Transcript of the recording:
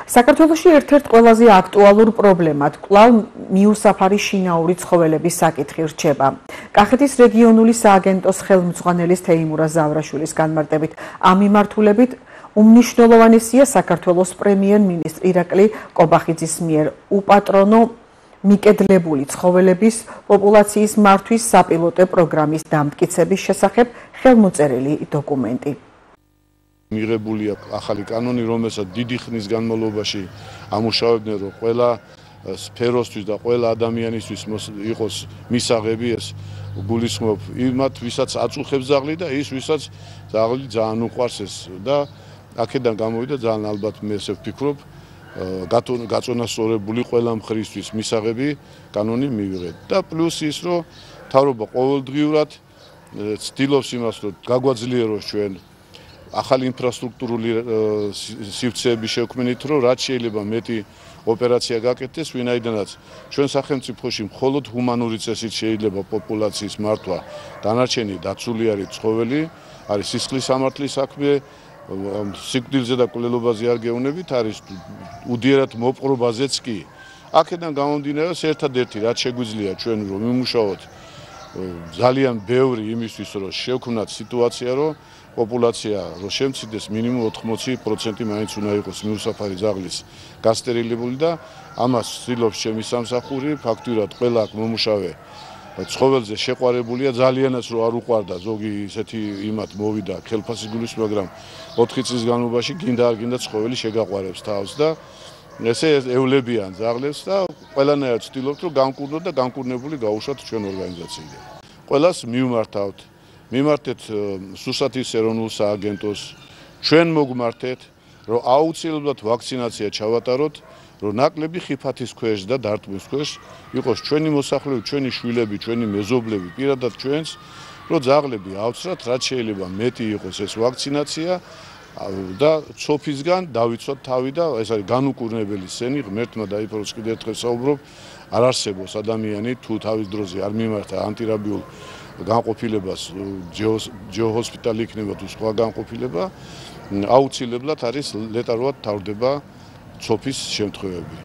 საქართველოში ერთ-ერთ ყველაზე აქტუალურ პრობლემად კვლავ მიუსაფარი შინაური ცხოველების საკითხი რჩება. კახეთის რეგიონული სააგენტოს ხელმძღვანელის თეიმურაზ ზავრაშვილის განმარტებით, ამ მიმართულებით უმნიშვნელოვანესია საქართველოს პრემიერ-მინისტრ ირაკლი კობახიძის მიერ უპატრონო მიკედლებული ცხოველების პოპულაციის მართვის საპილოტო პროგრამის დამტკიცების შესახებ ხელმოწერილი დოკუმენტი. მიღებულია ახალი კანონი, რომელსაც დიდი ხნის განმავლობაში ამუშავებდნენ, რომ ყველა სფეროსთვის და ყველა ადამიანისთვის იყოს მისაღები, ეს გულისხმობ იმათ, ვისაც აწუხებს ძაღლი და ის, ვისაც ძაღლი ძალიან უყვარს ეს და აქედან გამოვიდა ძალიან ალბათ მე ესე ვფიქრობ, გაწონასწორებული ყველა მხრისთვის მისაღები კანონი მივიღეთ. და პლუს ის, რომ მთავრობა ყოველდღიურად ცდილობს იმას, რომ გაგვაძლიეროს ჩვენ ახალი ინფრასტრუქტურული სივრცეების შექმნით, რომ რაც შეიძლება მეტი ოპერაცია გაკეთდეს, ვინაიდანაც ჩვენ სახელმწიფოში მხოლოდ ჰუმანური წესით შეიძლება პოპულაციის მართვა, დანარჩენი დაცული არის ცხოველი, არის სისხლის სამართლის საქმე, სიკვდილზე და კვლელობაზე არ გეუბნებით, არის უდიერად მოპყრობაზეც კი. აქედან გამომდინარე, ერთადერთი რაც შეგვიძლია ჩვენ რომ ვიმუშაოთ ძალიან ბევრი იმისთვის, რომ შევქმნათ სიტუაცია, რომ პოპულაცია რო შემცირდეს მინიმუმ 80% მაინც უნდა იყოს მიუსაფარი ძაღლის გასტერილებული და ამას ცდილობს ჩემი სამსახური, ფაქტურად ყველა აქ მომუშავე ცხოველზე შეყვარებულია, ძალიანაც რო არ უყვარდა ზოგი ისეთი იმათ მოვიდა ხელფასის გულის, მაგრამ 4 წლის განმავლობაში გინდა არ გინდა ცხოველი შეგაყვარებს თავს და ესე ევლებიან ძაღლებს და ყველანაირად ცდილობთ რომ განკურნოთ და განკურნებული გაუშვათ ჩვენ ორგანიზაციიდან. ყველას მივმართავთ მიმართეთ სუსათის ეროვნულ სააგენტოს, ჩვენ მოგმართეთ, რომ აუცილებლად ვაქცინაცია ჩავატაროთ, რომ ნაკლები ხიფათის ქვეშ და დარტყმის ქვეშ იყოს ჩვენი მოსახლეები, ჩვენი შვილები, ჩვენი მეზობლები, პირადად ჩვენს, რომ ძაღლები ავცრათ, რაც შეიძლება მეტი იყოს ეს ვაქცინაცია და ცოფისგან დავიცვათ თავი და ეს არის განუკურნებელი სენი, ღმერთმა დაიფაროს კიდევ ერთხელ საუბრობ, არ არსებობს ადამიანი თუ თავის დროზე არ მიმართა ანტირაბიულ განყოფილებას, ჯეოჰოსპიტალი იქნება თუ სხვა განყოფილება, აუცილებლად არის ლეტალურად თავდება ცოფის შემთხვევები.